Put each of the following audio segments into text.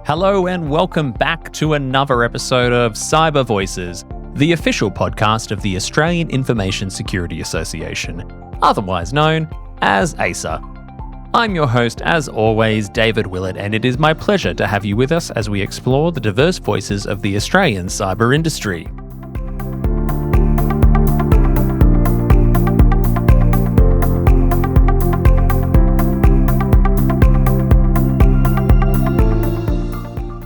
Hello and welcome back to another episode of Cyber Voices, the official podcast of the Australian Information Security Association, otherwise known as AISA. I'm your host, as always, David Willett, and it is my pleasure to have you with us as we explore the diverse voices of the Australian cyber industry.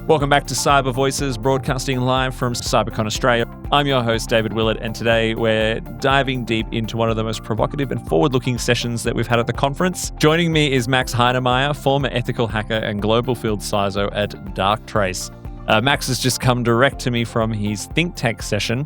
Welcome back to Cyber Voices, broadcasting live from CyberCon Australia. I'm your host, David Willett, and today we're diving deep into one of the most provocative and forward-looking sessions that we've had at the conference. Joining me is Max Heinemeyer, former ethical hacker and global field CISO at Darktrace. Max has just come direct to me from his think tank session,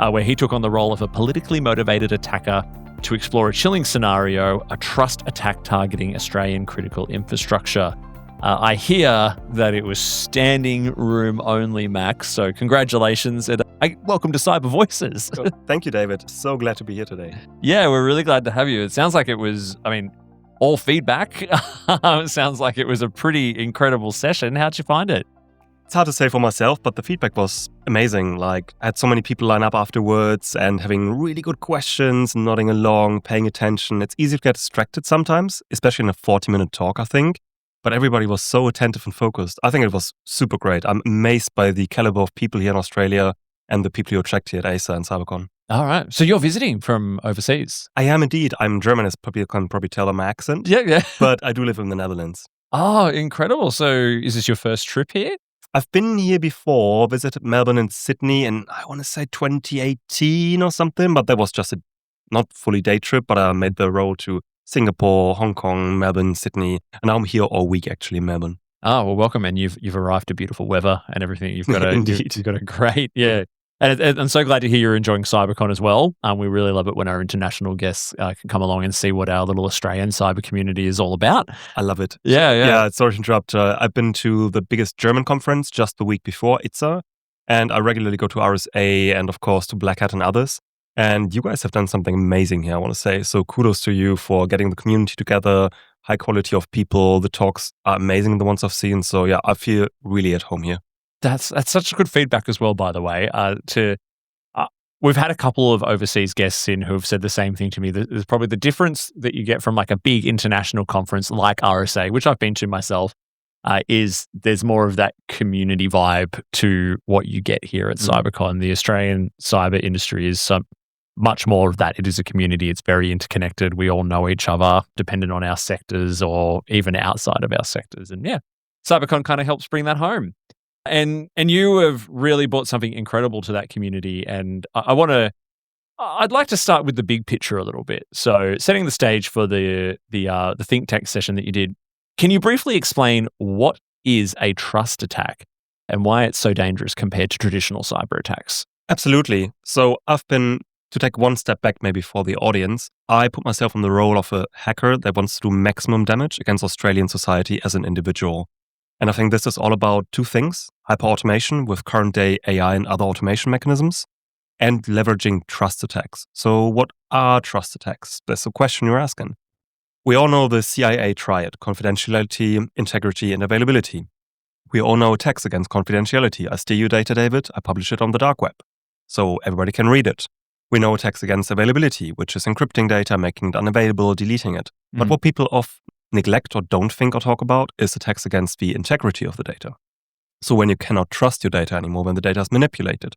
where he took on the role of a politically motivated attacker to explore a chilling scenario, a trust attack targeting Australian critical infrastructure. I hear that it was standing room only, Max, so congratulations and welcome to Cyber Voices. Thank you, David. So glad to be here today. Yeah, we're really glad to have you. It sounds like it was, all feedback. It sounds like it was a pretty incredible session. How'd you find it? It's hard to say for myself, but the feedback was amazing. I had so many people line up afterwards and having really good questions, nodding along, paying attention. It's easy to get distracted sometimes, especially in a 40-minute talk, I think. But everybody was so attentive and focused. I think it was super great. I'm amazed by the caliber of people here in Australia and the people you attract here at AISA and CyberCon. All right. So you're visiting from overseas? I am indeed. I'm German, as you can probably tell on my accent. Yeah. But I do live in the Netherlands. Oh, incredible. So is this your first trip here? I've been here before, visited Melbourne and Sydney, and I want to say 2018 or something. But that was just a not fully day trip, but I made the road to Singapore, Hong Kong, Melbourne, Sydney, and now I'm here all week actually in Melbourne. Oh, well, welcome, and you've arrived to beautiful weather and everything. You've got you've got a great, yeah. And I'm so glad to hear you're enjoying CyberCon as well. We really love it when our international guests can come along and see what our little Australian cyber community is all about. I love it. Yeah. Sorry to interrupt. I've been to the biggest German conference just the week before, ITSA, and I regularly go to RSA and of course to Black Hat and others. And you guys have done something amazing here, I want to say. So kudos to you for getting the community together, high quality of people. The talks are amazing, the ones I've seen. So yeah, I feel really at home here. That's such good feedback as well, by the way. We've had a couple of overseas guests in who have said the same thing to me. There's probably the difference that you get from like a big international conference like RSA, which I've been to myself, is there's more of that community vibe to what you get here at CyberCon. The Australian cyber industry is much more of that. It is a community. It's very interconnected. We all know each other, dependent on our sectors or even outside of our sectors. And yeah, CyberCon kind of helps bring that home. And you have really brought something incredible to that community. And I'd like to start with the big picture a little bit. So setting the stage for the think tank session that you did, can you briefly explain what is a trust attack and why it's so dangerous compared to traditional cyber attacks? Absolutely. So to take one step back maybe for the audience, I put myself in the role of a hacker that wants to do maximum damage against Australian society as an individual. And I think this is all about two things: hyper-automation with current-day AI and other automation mechanisms, and leveraging trust attacks. So what are trust attacks? That's the question you're asking. We all know the CIA triad: confidentiality, integrity, and availability. We all know attacks against confidentiality. I steal your data, David. I publish it on the dark web, so everybody can read it. We know attacks against availability, which is encrypting data, making it unavailable, deleting it. But what people often neglect or don't think or talk about is attacks against the integrity of the data. So when you cannot trust your data anymore, when the data is manipulated.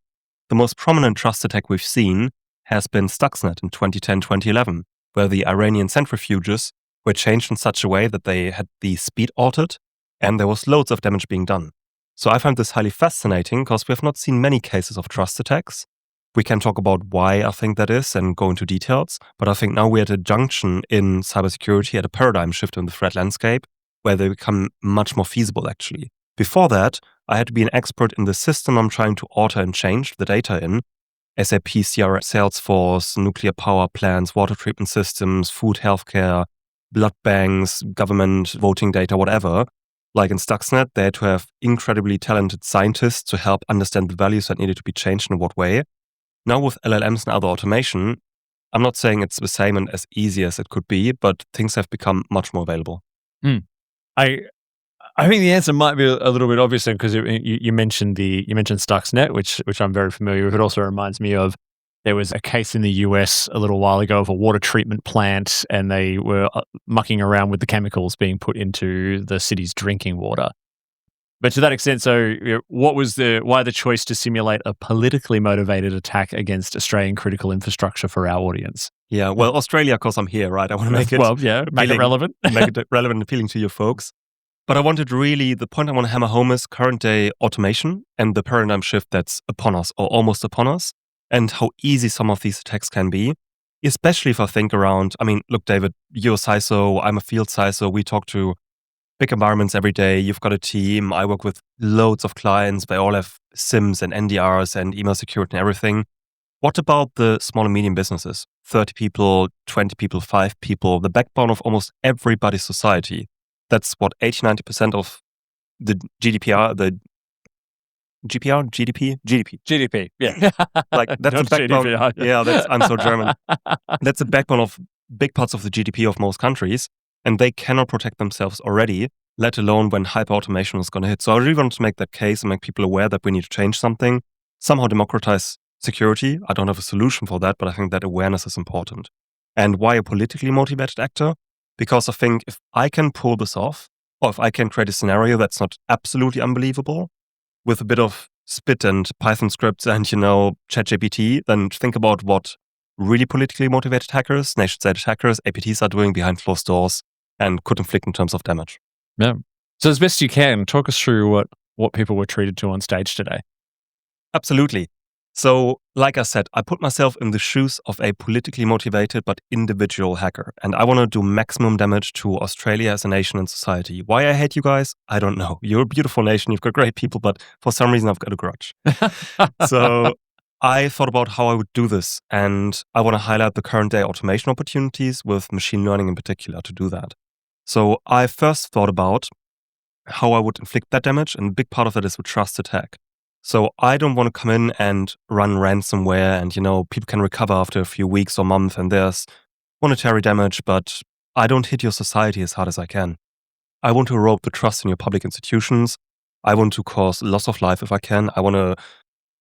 The most prominent trust attack we've seen has been Stuxnet in 2010-2011, where the Iranian centrifuges were changed in such a way that they had the speed altered and there was loads of damage being done. So I find this highly fascinating because we have not seen many cases of trust attacks. We can talk about why I think that is and go into details, but I think now we're at a junction in cybersecurity, at a paradigm shift in the threat landscape, where they become much more feasible actually. Before that, I had to be an expert in the system I'm trying to alter and change the data in. SAP, CRM, Salesforce, nuclear power plants, water treatment systems, food, healthcare, blood banks, government, voting data, whatever. Like in Stuxnet, they had to have incredibly talented scientists to help understand the values that needed to be changed in what way. Now with LLMs and other automation, I'm not saying it's the same and as easy as it could be, but things have become much more available. I I think the answer might be a little bit obvious because you mentioned Stuxnet, which I'm very familiar with. It also reminds me of there was a case in the US a little while ago of a water treatment plant, and they were mucking around with the chemicals being put into the city's drinking water. But to that extent, so why the choice to simulate a politically motivated attack against Australian critical infrastructure for our audience? Yeah, well, Australia, because I'm here, right? I want to make it make it relevant, make it relevant and appealing to you folks. But I wanted really, the point I want to hammer home is current day automation and the paradigm shift that's upon us or almost upon us, and how easy some of these attacks can be, especially if I think around, I mean, look, David, you're a CISO, I'm a field CISO, we talk to big environments every day. You've got a team. I work with loads of clients. They all have SIMs and NDRs and email security and everything. What about the small and medium businesses? 30 people, 20 people, 5 people, the backbone of almost everybody's society. That's what, 80-90% of the GDP. Yeah. Like that's a backbone. GDPR, yeah, I'm so German. That's the backbone of big parts of the GDP of most countries. And they cannot protect themselves already, let alone when hyper-automation is going to hit. So I really want to make that case and make people aware that we need to change something, somehow democratize security. I don't have a solution for that, but I think that awareness is important. And why a politically motivated actor? Because I think if I can pull this off, or if I can create a scenario that's not absolutely unbelievable, with a bit of spit and Python scripts and, ChatGPT, then think about what really politically motivated hackers, nation-state hackers, APTs are doing behind closed doors and could inflict in terms of damage. Yeah. So as best you can, talk us through what people were treated to on stage today. Absolutely. So, like I said, I put myself in the shoes of a politically motivated but individual hacker, and I want to do maximum damage to Australia as a nation and society. Why I hate you guys? I don't know. You're a beautiful nation, you've got great people, but for some reason I've got a grudge. So I thought about how I would do this, and I want to highlight the current day automation opportunities with machine learning in particular to do that. So I first thought about how I would inflict that damage, and a big part of that is a trust attack. So I don't want to come in and run ransomware and, people can recover after a few weeks or months and there's monetary damage, but I don't hit your society as hard as I can. I want to erode the trust in your public institutions. I want to cause loss of life if I can. I want to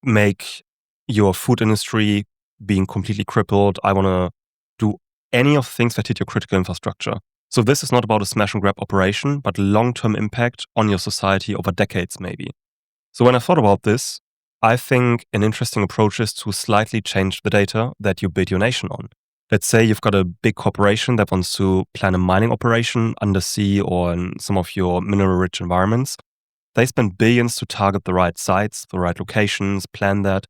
make your food industry being completely crippled. I want to do any of the things that hit your critical infrastructure. So this is not about a smash and grab operation, but long-term impact on your society over decades maybe. So when I thought about this, I think an interesting approach is to slightly change the data that you build your nation on. Let's say you've got a big corporation that wants to plan a mining operation undersea or in some of your mineral-rich environments. They spend billions to target the right sites, the right locations, plan that.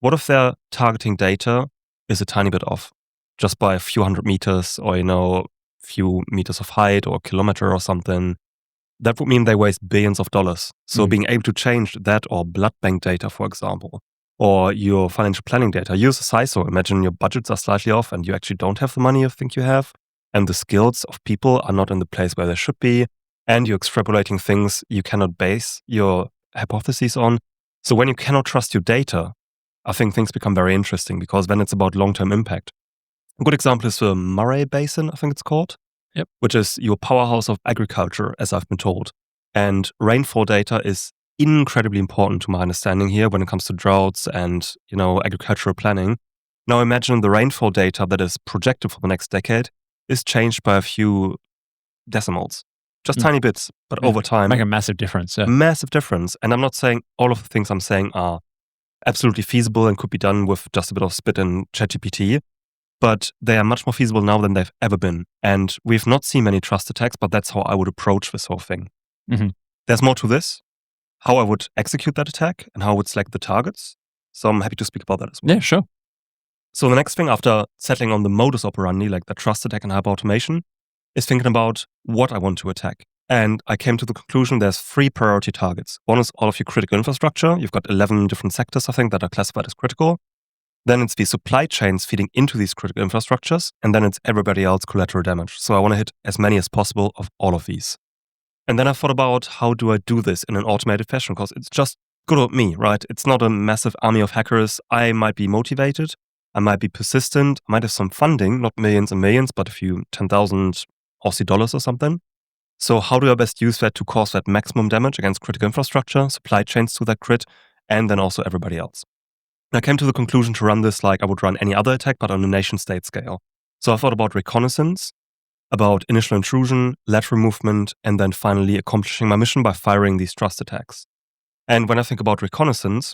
What if their targeting data is a tiny bit off, just by a few hundred meters or, few meters of height or a kilometer or something? That would mean they waste billions of dollars. So being able to change that, or blood bank data, for example, or your financial planning data. You as a CISO, imagine your budgets are slightly off and you actually don't have the money you think you have, and the skills of people are not in the place where they should be, and you're extrapolating things you cannot base your hypotheses on. So when you cannot trust your data, I think things become very interesting because then it's about long-term impact. A good example is the Murray Basin, I think it's called. Yep. Which is your powerhouse of agriculture, as I've been told. And rainfall data is incredibly important to my understanding here when it comes to droughts and, agricultural planning. Now imagine the rainfall data that is projected for the next decade is changed by a few decimals. Just tiny bits, but over time. Make a massive difference. Yeah. Massive difference. And I'm not saying all of the things I'm saying are absolutely feasible and could be done with just a bit of spit and ChatGPT. But they are much more feasible now than they've ever been. And we've not seen many trust attacks, but that's how I would approach this whole thing. Mm-hmm. There's more to this, how I would execute that attack and how I would select the targets. So I'm happy to speak about that as well. Yeah, sure. So the next thing after settling on the modus operandi, like the trust attack and hyper automation, is thinking about what I want to attack. And I came to the conclusion there's 3 priority targets. One is all of your critical infrastructure. You've got 11 different sectors, I think, that are classified as critical. Then it's the supply chains feeding into these critical infrastructures, and then it's everybody else collateral damage. So I want to hit as many as possible of all of these. And then I thought about how do I do this in an automated fashion, because it's just good old me, right? It's not a massive army of hackers. I might be motivated, I might be persistent, I might have some funding, not millions and millions, but a few 10,000 Aussie dollars or something. So how do I best use that to cause that maximum damage against critical infrastructure, supply chains to that grid, and then also everybody else? And I came to the conclusion to run this like I would run any other attack, but on a nation-state scale. So I thought about reconnaissance, about initial intrusion, lateral movement, and then finally accomplishing my mission by firing these trust attacks. And when I think about reconnaissance,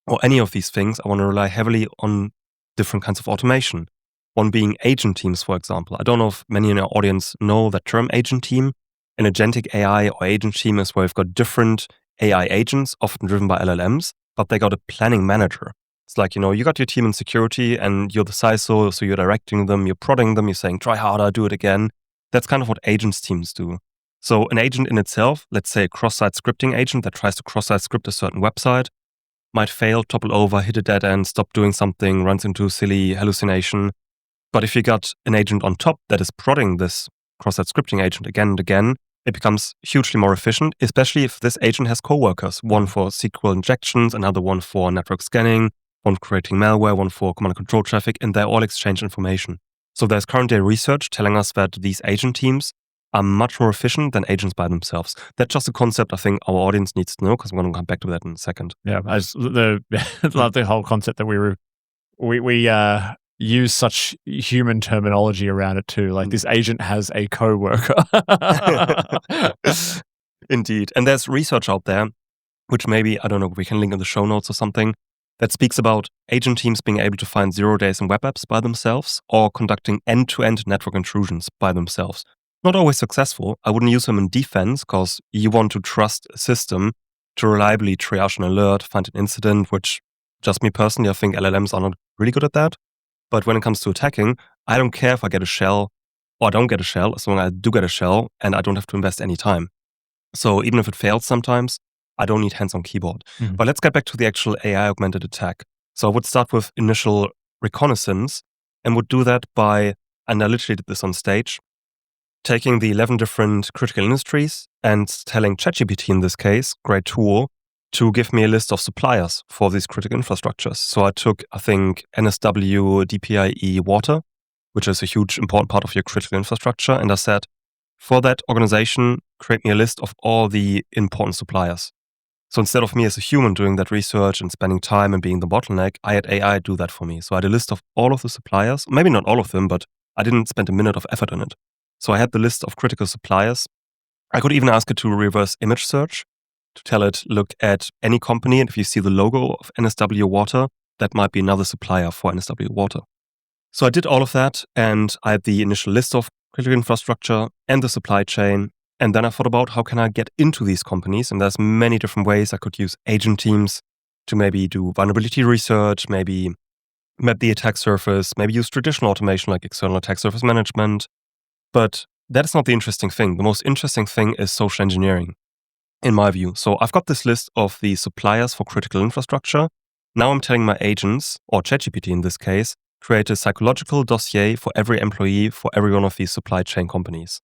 or any of these things, I want to rely heavily on different kinds of automation. One being agent teams, for example. I don't know if many in our audience know that term agent team. An agentic AI or agent team is where we've got different AI agents, often driven by LLMs, but they got a planning manager. It's like, you got your team in security and you're the CISO, so you're directing them, you're prodding them, you're saying, try harder, do it again. That's kind of what agents teams do. So an agent in itself, let's say a cross-site scripting agent that tries to cross-site script a certain website, might fail, topple over, hit a dead end, stop doing something, runs into a silly hallucination. But if you got an agent on top that is prodding this cross-site scripting agent again and again, it becomes hugely more efficient, especially if this agent has coworkers, one for SQL injections, another one for network scanning, one for creating malware, one for command and control traffic, and they all exchange information. So there's currently research telling us that these agent teams are much more efficient than agents by themselves. That's just a concept I think our audience needs to know, because I'm going to come back to that in a second. Yeah, I love the whole concept that we use such human terminology around it too. Like this agent has a coworker. Indeed. And there's research out there, which maybe, I don't know, we can link in the show notes or something, that speaks about agent teams being able to find 0 days in web apps by themselves or conducting end-to-end network intrusions by themselves. Not always successful. I wouldn't use them in defense because you want to trust a system to reliably triage an alert, find an incident, which just me personally, I think LLMs are not really good at that. But when it comes to attacking, I don't care if I get a shell or I don't get a shell, as long as I do get a shell and I don't have to invest any time. So even if it fails sometimes, I don't need hands on keyboard. Mhm. But let's get back to the actual AI augmented attack. So I would start with initial reconnaissance and would do that by, and I literally did this on stage, taking the 11 different critical industries and telling ChatGPT in this case, great tool, to give me a list of suppliers for these critical infrastructures. So I took, I think, NSW, DPIE, water, which is a huge important part of your critical infrastructure. And I said, for that organization, create me a list of all the important suppliers. So instead of me as a human doing that research and spending time and being the bottleneck, I had AI do that for me. So I had a list of all of the suppliers, maybe not all of them, but I didn't spend a minute of effort on it. So I had the list of critical suppliers. I could even ask it to reverse image search, to tell it, look at any company, and if you see the logo of NSW Water, that might be another supplier for NSW Water. So I did all of that, and I had the initial list of critical infrastructure and the supply chain. And then I thought about how can I get into these companies? And there's many different ways. I could use agent teams to maybe do vulnerability research, maybe map the attack surface, maybe use traditional automation like external attack surface management. But that's not the interesting thing. The most interesting thing is social engineering, in my view. So I've got this list of the suppliers for critical infrastructure. Now I'm telling my agents, or ChatGPT in this case, create a psychological dossier for every employee for every one of these supply chain companies.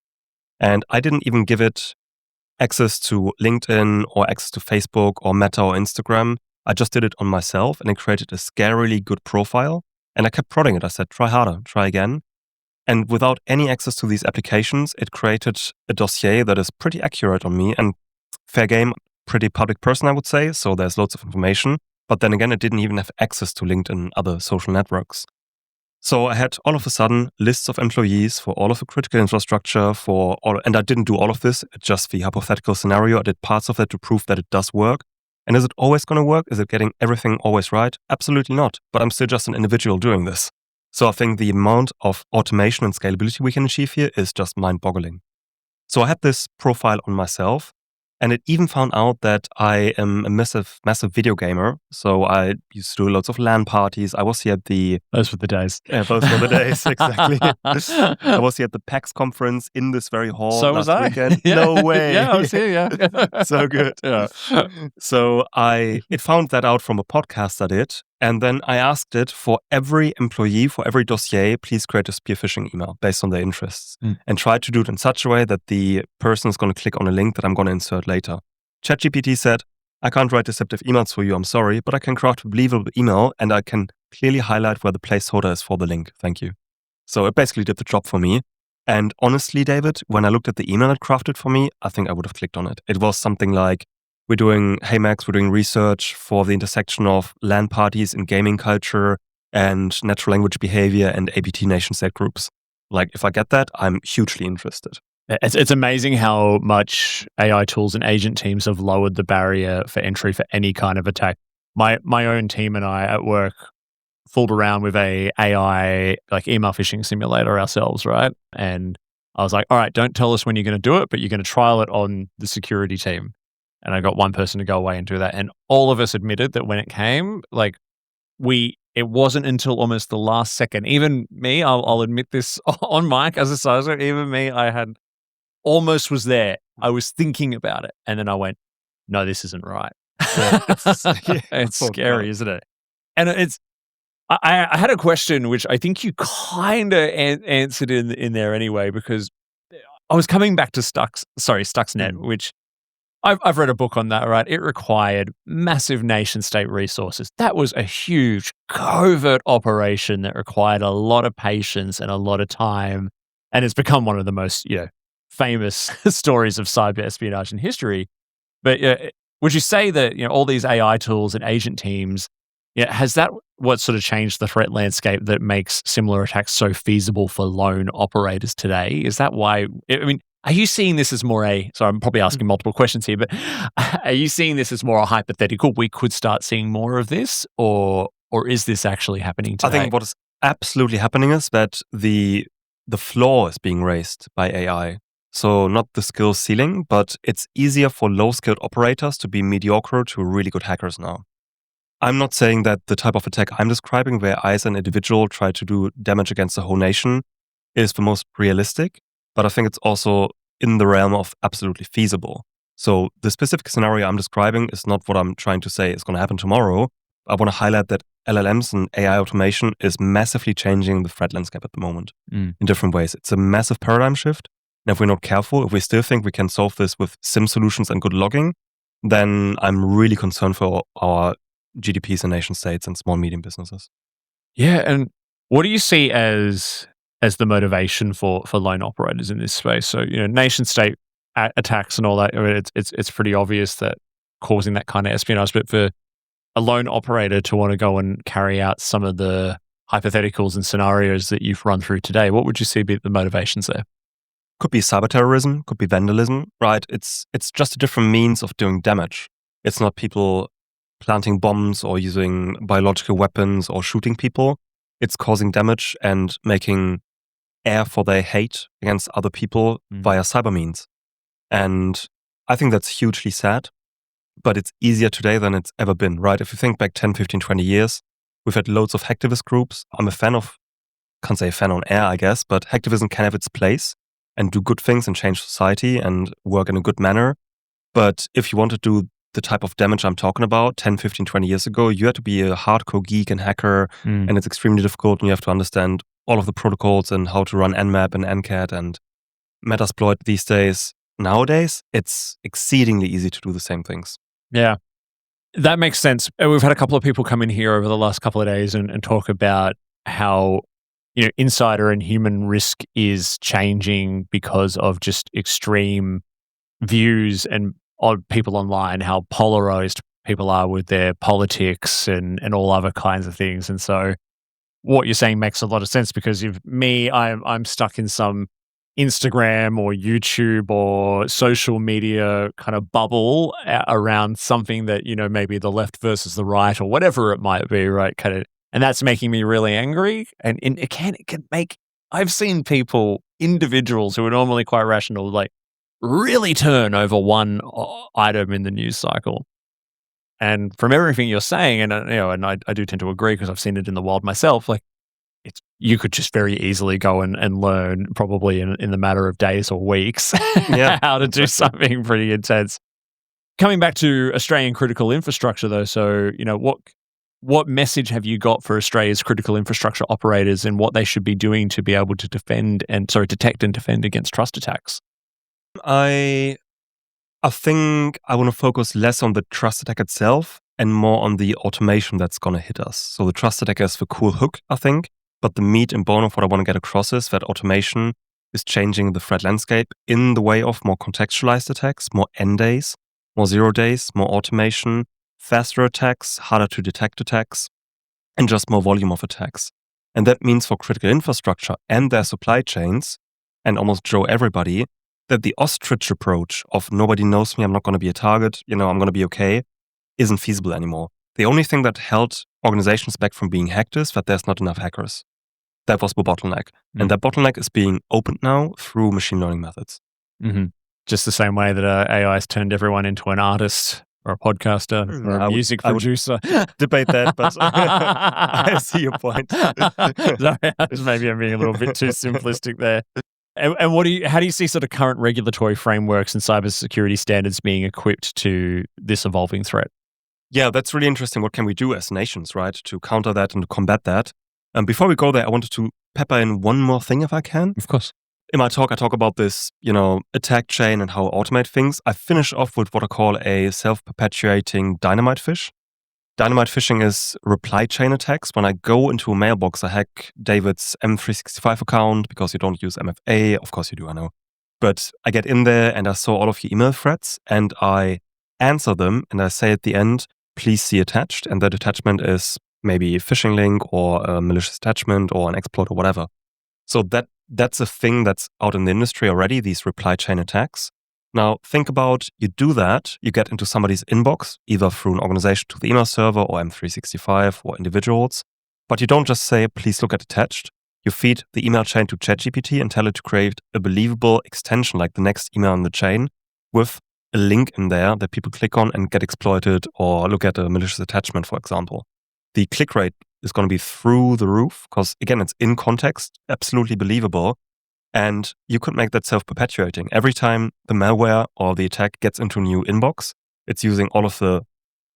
And I didn't even give it access to LinkedIn or access to Facebook or Meta or Instagram. I just did it on myself and it created a scarily good profile. And I kept prodding it. I said, try harder, try again. And without any access to these applications, it created a dossier that is pretty accurate on me and fair game, pretty public person, I would say. So there's loads of information. But then again, it didn't even have access to LinkedIn and other social networks. So I had all of a sudden lists of employees for all of the critical infrastructure and I didn't do all of this, just the hypothetical scenario. I did parts of it to prove that it does work. And is it always going to work? Is it getting everything always right? Absolutely not. But I'm still just an individual doing this. So I think the amount of automation and scalability we can achieve here is just mind-boggling. So I had this profile on myself, and it even found out that I am a massive video gamer. So I used to do lots of LAN parties. I was here at Those were the days. Yeah, those were the days, exactly. I was here at the PAX conference in this very hall So last was I. weekend. Yeah. No way. Yeah, I was here, yeah. So good. Yeah. So it found that out from a podcast I did. And then I asked it, for every employee, for every dossier, please create a spear phishing email based on their interests and try to do it in such a way that the person is going to click on a link that I'm going to insert later. ChatGPT said, I can't write deceptive emails for you, I'm sorry, but I can craft a believable email and I can clearly highlight where the placeholder is for the link. Thank you. So it basically did the job for me. And honestly, David, when I looked at the email it crafted for me, I think I would have clicked on it. It was something like, hey Max, we're doing research for the intersection of LAN parties in gaming culture and natural language behavior and APT nation state groups. Like, if I get that, I'm hugely interested. It's amazing how much AI tools and agent teams have lowered the barrier for entry for any kind of attack. My own team and I at work fooled around with a AI like email phishing simulator ourselves, right? And I was like, all right, don't tell us when you're going to do it, but you're going to trial it on the security team. And I got one person to go away and do that. And all of us admitted that when it came, like it wasn't until almost the last second. Even me, I'll admit this on mic as a sizer, even me, I had almost was there. I was thinking about it. And then I went, no, this isn't right. Yeah, It's scary, isn't it? And I had a question which I think you kind of answered in there anyway, because I was coming back to Stuxnet, which I've read a book on that, right? It required massive nation state resources. That was a huge covert operation that required a lot of patience and a lot of time. And it's become one of the most, famous stories of cyber espionage in history. But would you say that, all these AI tools and agent teams, has that what sort of changed the threat landscape that makes similar attacks so feasible for lone operators today? Is that why, are you seeing this as more so I'm probably asking multiple questions here, but are you seeing this as more a hypothetical? We could start seeing more of this, or is this actually happening today? I think what is absolutely happening is that the floor is being raised by AI. So not the skill ceiling, but it's easier for low-skilled operators to be mediocre to really good hackers now. I'm not saying that the type of attack I'm describing, where I as an individual try to do damage against the whole nation, is the most realistic, but I think it's also in the realm of absolutely feasible. So the specific scenario I'm describing is not what I'm trying to say is going to happen tomorrow. I want to highlight that LLMs and AI automation is massively changing the threat landscape at the moment in different ways. It's a massive paradigm shift. And if we're not careful, if we still think we can solve this with SIM solutions and good logging, then I'm really concerned for our GDPs and nation states and small, medium businesses. Yeah. And what do you see as the motivation for lone operators in this space? So, nation state attacks and all that, it's pretty obvious that causing that kind of espionage, but for a lone operator to want to go and carry out some of the hypotheticals and scenarios that you've run through today, what would you see be the motivations there? Could be cyber terrorism, could be vandalism, right? It's just a different means of doing damage. It's not people planting bombs or using biological weapons or shooting people. It's causing damage and making air for their hate against other people via cyber means. And I think that's hugely sad, but it's easier today than it's ever been, right? If you think back 10, 15, 20 years, we've had loads of hacktivist groups. I'm a fan of, can't say a fan on air, I guess, but hacktivism can have its place and do good things and change society and work in a good manner. But if you want to do the type of damage I'm talking about 10, 15, 20 years ago, you had to be a hardcore geek and hacker, and it's extremely difficult, and you have to understand all of the protocols and how to run Nmap and NCAT and Metasploit these days. Nowadays, it's exceedingly easy to do the same things. Yeah, that makes sense. We've had a couple of people come in here over the last couple of days and talk about how insider and human risk is changing because of just extreme views and on people online, how polarized people are with their politics and all other kinds of things. And so what you're saying makes a lot of sense, because I'm stuck in some Instagram or YouTube or social media kind of bubble around something that, maybe the left versus the right or whatever it might be, right? And that's making me really angry. And it can make, I've seen individuals who are normally quite rational, like really turn over one item in the news cycle. And from everything you're saying, and I do tend to agree because I've seen it in the wild myself, like you could just very easily go and learn probably in the matter of days or weeks how to do something pretty intense. Coming back to Australian critical infrastructure though, so what message have you got for Australia's critical infrastructure operators and what they should be doing to be able to detect and defend against trust attacks? I think I want to focus less on the trust attack itself and more on the automation that's going to hit us. So the trust attack is the cool hook, I think, but the meat and bone of what I want to get across is that automation is changing the threat landscape in the way of more contextualized attacks, more N days, more 0 days, more automation, faster attacks, harder to detect attacks, and just more volume of attacks. And that means for critical infrastructure and their supply chains, and almost everybody, that the ostrich approach of nobody knows me, I'm not going to be a target, I'm going to be okay, isn't feasible anymore. The only thing that held organizations back from being hacked is that there's not enough hackers. That was the bottleneck. And that bottleneck is being opened now through machine learning methods. Mm-hmm. Just the same way that AI has turned everyone into an artist or a podcaster or a music producer. I would debate that, but I see your point. Sorry, maybe I'm being a little bit too simplistic there. And how do you see sort of current regulatory frameworks and cybersecurity standards being equipped to this evolving threat? Yeah, that's really interesting. What can we do as nations, right, to counter that and to combat that? Before we go there, I wanted to pepper in one more thing if I can. Of course. In my talk, I talk about this, attack chain and how to automate things. I finish off with what I call a self-perpetuating dynamite fish. Dynamite phishing is reply chain attacks. When I go into a mailbox, I hack David's M365 account because you don't use MFA. Of course you do, I know. But I get in there and I saw all of your email threats and I answer them and I say at the end, please see attached. And that attachment is maybe a phishing link or a malicious attachment or an exploit or whatever. So that's a thing that's out in the industry already, these reply chain attacks. Now, think about you do that, you get into somebody's inbox, either through an organization to the email server or M365 or individuals, but you don't just say, please look at attached. You feed the email chain to ChatGPT and tell it to create a believable extension, like the next email in the chain, with a link in there that people click on and get exploited or look at a malicious attachment, for example. The click rate is going to be through the roof because, again, it's in context, absolutely believable. And you could make that self-perpetuating. Every time the malware or the attack gets into a new inbox, it's using all of the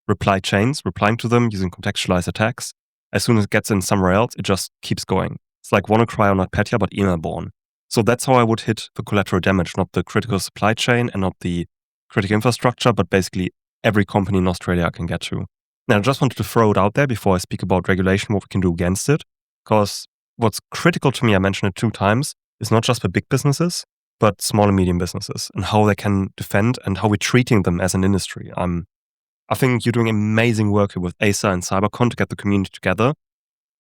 reply chains, replying to them using contextualized attacks. As soon as it gets in somewhere else, it just keeps going. It's like WannaCry or NotPetya, but email-borne. So that's how I would hit the collateral damage, not the critical supply chain and not the critical infrastructure, but basically every company in Australia I can get to. Now, I just wanted to throw it out there before I speak about regulation, what we can do against it. Because what's critical to me, I mentioned it 2 times, is not just for big businesses, but small and medium businesses and how they can defend and how we're treating them as an industry. I think you're doing amazing work here with ASA and CyberCon to get the community together.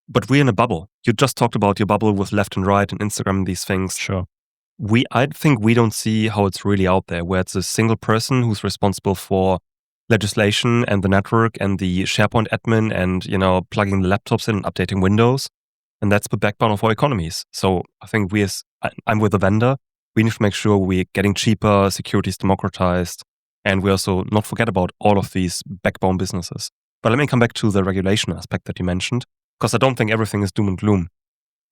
But we're in a bubble. You just talked about your bubble with left and right and Instagram and these things. Sure. I think we don't see how it's really out there, where it's a single person who's responsible for legislation and the network and the SharePoint admin and, plugging the laptops in and updating Windows. And that's the backbone of our economies. So I think I'm with a vendor. We need to make sure we're getting cheaper, security is democratized, and we also not forget about all of these backbone businesses. But let me come back to the regulation aspect that you mentioned, because I don't think everything is doom and gloom.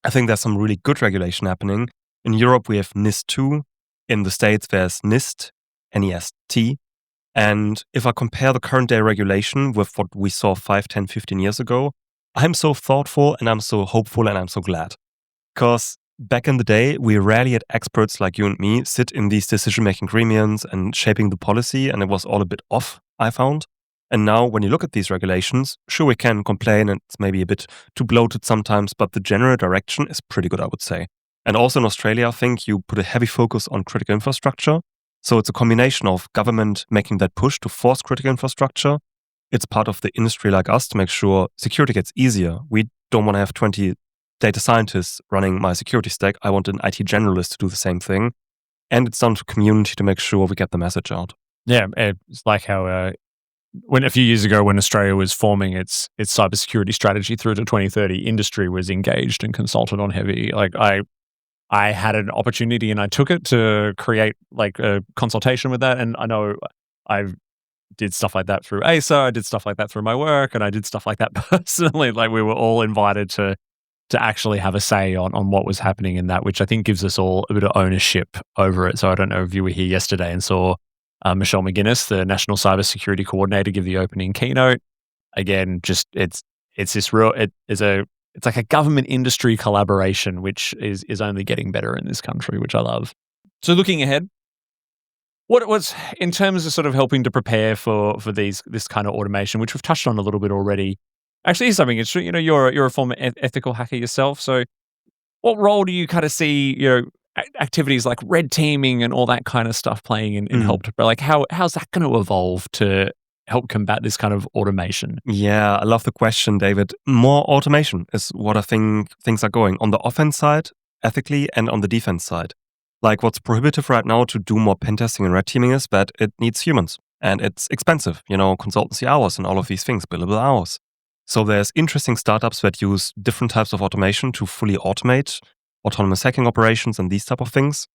I think there's some really good regulation happening. In Europe, we have NIS2. In the States, there's NIST, N-E-S-T. And if I compare the current day regulation with what we saw 5, 10, 15 years ago, I'm so thoughtful and I'm so hopeful and I'm so glad. Because back in the day, we rarely had experts like you and me sit in these decision-making gremiums and shaping the policy, and it was all a bit off, I found. And now when you look at these regulations, sure, we can complain and it's maybe a bit too bloated sometimes, but the general direction is pretty good, I would say. And also in Australia, I think you put a heavy focus on critical infrastructure. So it's a combination of government making that push to force critical infrastructure. It's part of the industry like us to make sure security gets easier. We don't want to have 20 data scientists running my security stack. I want an IT generalist to do the same thing. And it's down to community to make sure we get the message out. Yeah, it's like how when a few years ago when Australia was forming its cybersecurity strategy through to 2030, industry was engaged and consulted on heavy. Like I had an opportunity and I took it to create like a consultation with that. And I know I did stuff like that through ASA, I did stuff like that through my work, and I did stuff like that personally. Like we were all invited to actually have a say on what was happening in that, which I think gives us all a bit of ownership over it. So I don't know if you were here yesterday and saw Michelle McGuinness, the National Cybersecurity Coordinator, give the opening keynote. Again, just it's like a government industry collaboration, which is only getting better in this country, which I love. So looking ahead, what's in terms of sort of helping to prepare for this kind of automation, which we've touched on a little bit already. Actually, is something interesting. You're a former ethical hacker yourself. So what role do you kind of see, activities like red teaming and all that kind of stuff playing in help? But like, how's that going to evolve to help combat this kind of automation? Yeah, I love the question, David. More automation is what I think things are going on the offense side, ethically, and on the defense side. Like what's prohibitive right now to do more pen testing and red teaming is that it needs humans and it's expensive, consultancy hours and all of these things, billable hours. So there's interesting startups that use different types of automation to fully automate autonomous hacking operations and these type of things.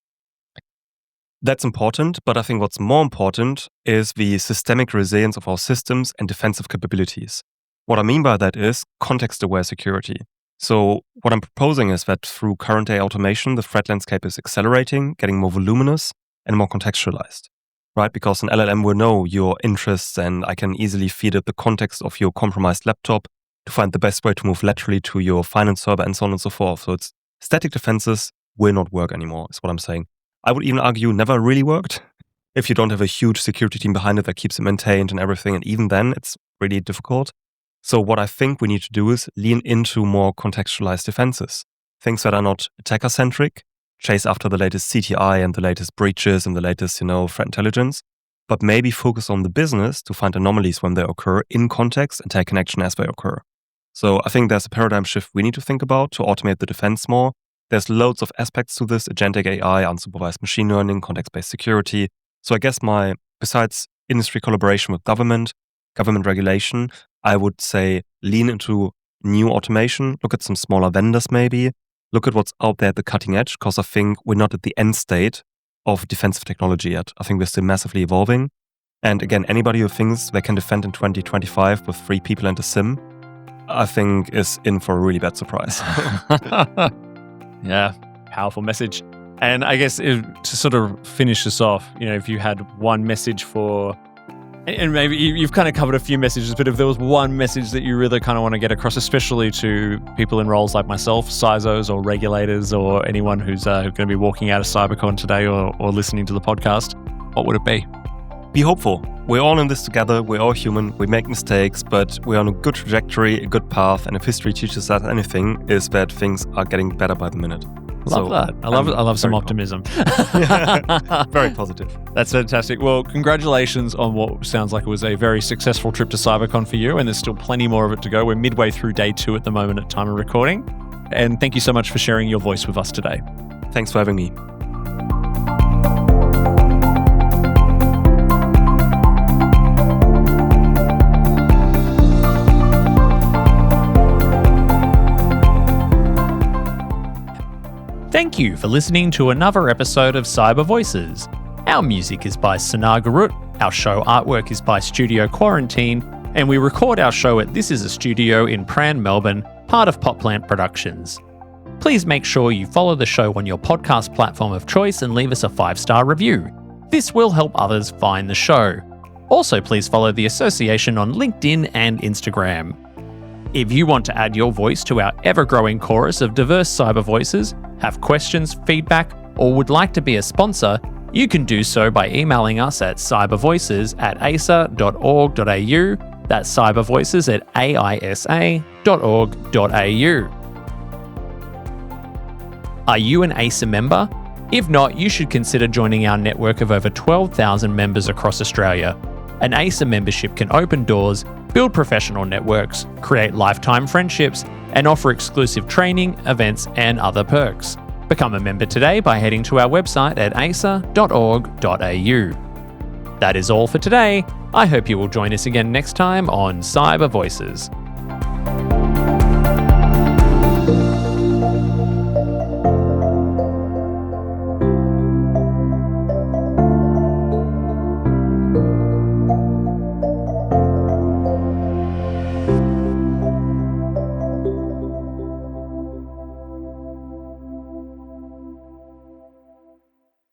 That's important, but I think what's more important is the systemic resilience of our systems and defensive capabilities. What I mean by that is context-aware security. So what I'm proposing is that through current day automation, the threat landscape is accelerating, getting more voluminous and more contextualized, right? Because an LLM will know your interests and I can easily feed it the context of your compromised laptop to find the best way to move laterally to your finance server and so on and so forth. So it's static defenses will not work anymore, is what I'm saying. I would even argue never really worked if you don't have a huge security team behind it that keeps it maintained and everything. And even then, it's really difficult. So what I think we need to do is lean into more contextualized defenses. Things that are not attacker-centric, chase after the latest CTI and the latest breaches and the latest, threat intelligence, but maybe focus on the business to find anomalies when they occur in context and take an action as they occur. So I think there's a paradigm shift we need to think about to automate the defense more. There's loads of aspects to this: agentic AI, unsupervised machine learning, context-based security. So I guess besides industry collaboration with government regulation, I would say lean into new automation, look at some smaller vendors maybe, look at what's out there at the cutting edge, because I think we're not at the end state of defensive technology yet. I think we're still massively evolving. And again, anybody who thinks they can defend in 2025 with 3 people and a SIM, I think is in for a really bad surprise. Yeah, powerful message. And I guess to sort of finish this off, if you had one message and maybe you've kind of covered a few messages, but if there was one message that you really kind of want to get across, especially to people in roles like myself, CISOs or regulators or anyone who's going to be walking out of CyberCon today or listening to the podcast, what would it be? Be hopeful. We're all in this together. We're all human. We make mistakes, but we're on a good trajectory, a good path. And if history teaches us anything, is that things are getting better by the minute. Love that. I love some optimism. Very positive. That's fantastic. Well, congratulations on what sounds like it was a very successful trip to CyberCon for you, and there's still plenty more of it to go. We're midway through day 2 at the moment at time of recording. And thank you so much for sharing your voice with us today. Thanks for having me. Thank you for listening to another episode of Cyber Voices. Our music is by Sanar Garut, our show artwork is by Studio Quarantine, and we record our show at This Is a Studio in Pran, Melbourne, part of Popplant Productions. Please make sure you follow the show on your podcast platform of choice and leave us a 5-star review. This will help others find the show. Also, please follow the association on LinkedIn and Instagram. If you want to add your voice to our ever-growing chorus of diverse cyber voices, have questions, feedback, or would like to be a sponsor, you can do so by emailing us at cybervoices@aisa.org.au. That's cybervoices@aisa.org.au. Are you an AISA member? If not, you should consider joining our network of over 12,000 members across Australia. An AISA membership can open doors, build professional networks, create lifetime friendships, and offer exclusive training, events, and other perks. Become a member today by heading to our website at aisa.org.au. That is all for today. I hope you will join us again next time on Cyber Voices.